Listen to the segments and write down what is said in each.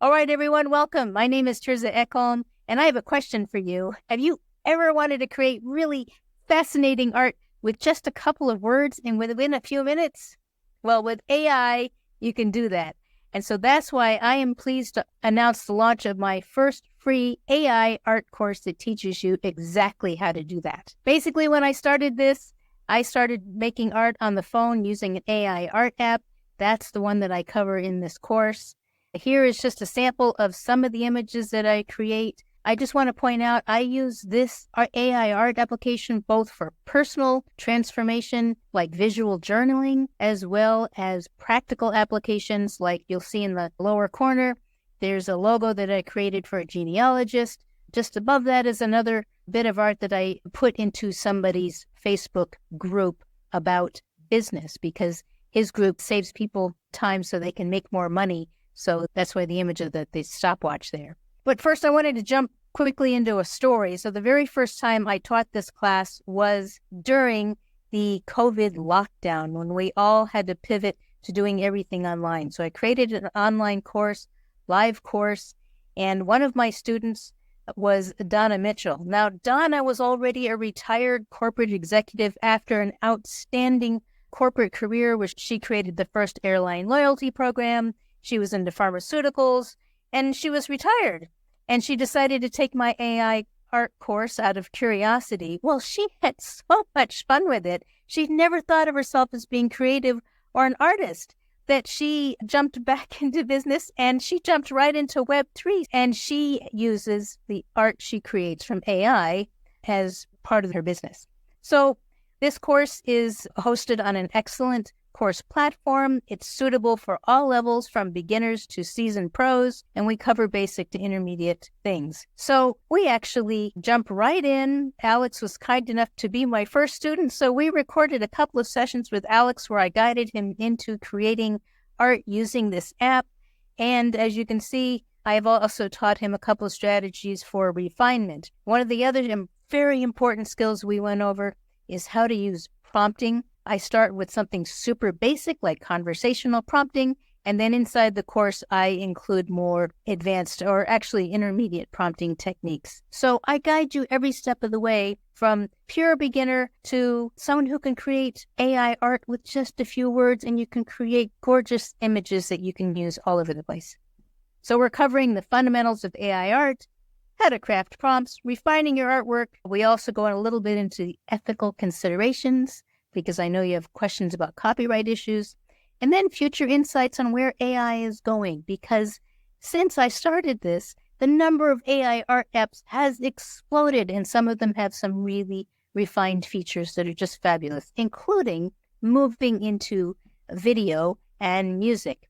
All right, everyone, welcome. My name is Terza Ekholm, and I have a question for you. Have you ever wanted to create really fascinating art with just a couple of words and within a few minutes? Well, with AI, you can do that. And so that's why I am pleased to announce the launch of my first free AI art course that teaches you exactly how to do that. Basically, when I started this, I started making art on the phone using an AI art app. That's the one that I cover in this course. Here is just a sample of some of the images that I create. I just want to point out I use this AI art application both for personal transformation, like visual journaling, as well as practical applications like you'll see in the lower corner. There's a logo that I created for a genealogist. Just above that is another bit of art that I put into somebody's Facebook group about business because his group saves people time so they can make more money. So that's why the image of the stopwatch there. But first, I wanted to jump quickly into a story. So the very first time I taught this class was during the COVID lockdown when we all had to pivot to doing everything online. So I created an online course, live course, and one of my students was Donna Mitchell. Now, Donna was already a retired corporate executive after an outstanding corporate career where she created the first airline loyalty program. She was into pharmaceuticals, and she was retired. And she decided to take my AI art course out of curiosity. Well, she had so much fun with it. She'd never thought of herself as being creative or an artist that she jumped back into business, and she jumped right into Web3. And she uses the art she creates from AI as part of her business. So this course is hosted on an excellent course platform. It's suitable for all levels from beginners to seasoned pros, and we cover basic to intermediate things. So we actually jump right in. Alex was kind enough to be my first student, so we recorded a couple of sessions with Alex where I guided him into creating art using this app. And as you can see, I have also taught him a couple of strategies for refinement. One of the other very important skills we went over is how to use prompting. I start with something super basic like conversational prompting, and then inside the course, I include more advanced or actually intermediate prompting techniques. So I guide you every step of the way from pure beginner to someone who can create AI art with just a few words, and you can create gorgeous images that you can use all over the place. So we're covering the fundamentals of AI art, how to craft prompts, refining your artwork. We also go on a little bit into the ethical considerations, because I know you have questions about copyright issues, and then future insights on where AI is going, because since I started this, the number of AI art apps has exploded, and some of them have some really refined features that are just fabulous, including moving into video and music.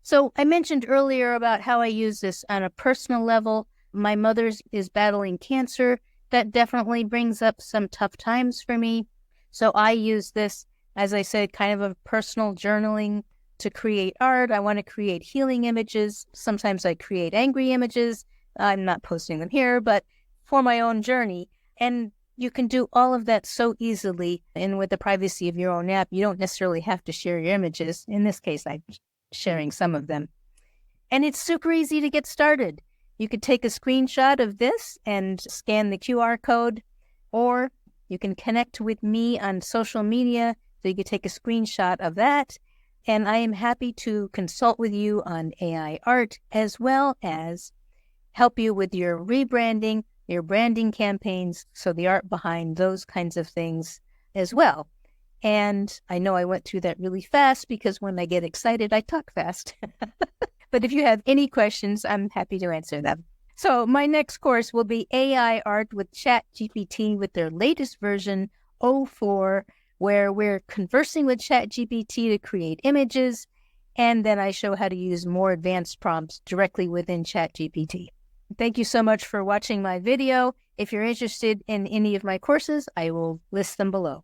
So I mentioned earlier about how I use this on a personal level. My mother is battling cancer. That definitely brings up some tough times for me. So I use this, as I said, kind of a personal journaling to create art. I want to create healing images. Sometimes I create angry images. I'm not posting them here, but for my own journey. And you can do all of that so easily. And with the privacy of your own app, you don't necessarily have to share your images. In this case, I'm sharing some of them. And it's super easy to get started. You could take a screenshot of this and scan the QR code, or you can connect with me on social media, so you can take a screenshot of that. And I am happy to consult with you on AI art, as well as help you with your rebranding, your branding campaigns, so the art behind those kinds of things as well. And I know I went through that really fast because when I get excited, I talk fast. But if you have any questions, I'm happy to answer them. So my next course will be AI art with ChatGPT with their latest version, 04, where we're conversing with ChatGPT to create images, and then I show how to use more advanced prompts directly within ChatGPT. Thank you so much for watching my video. If you're interested in any of my courses, I will list them below.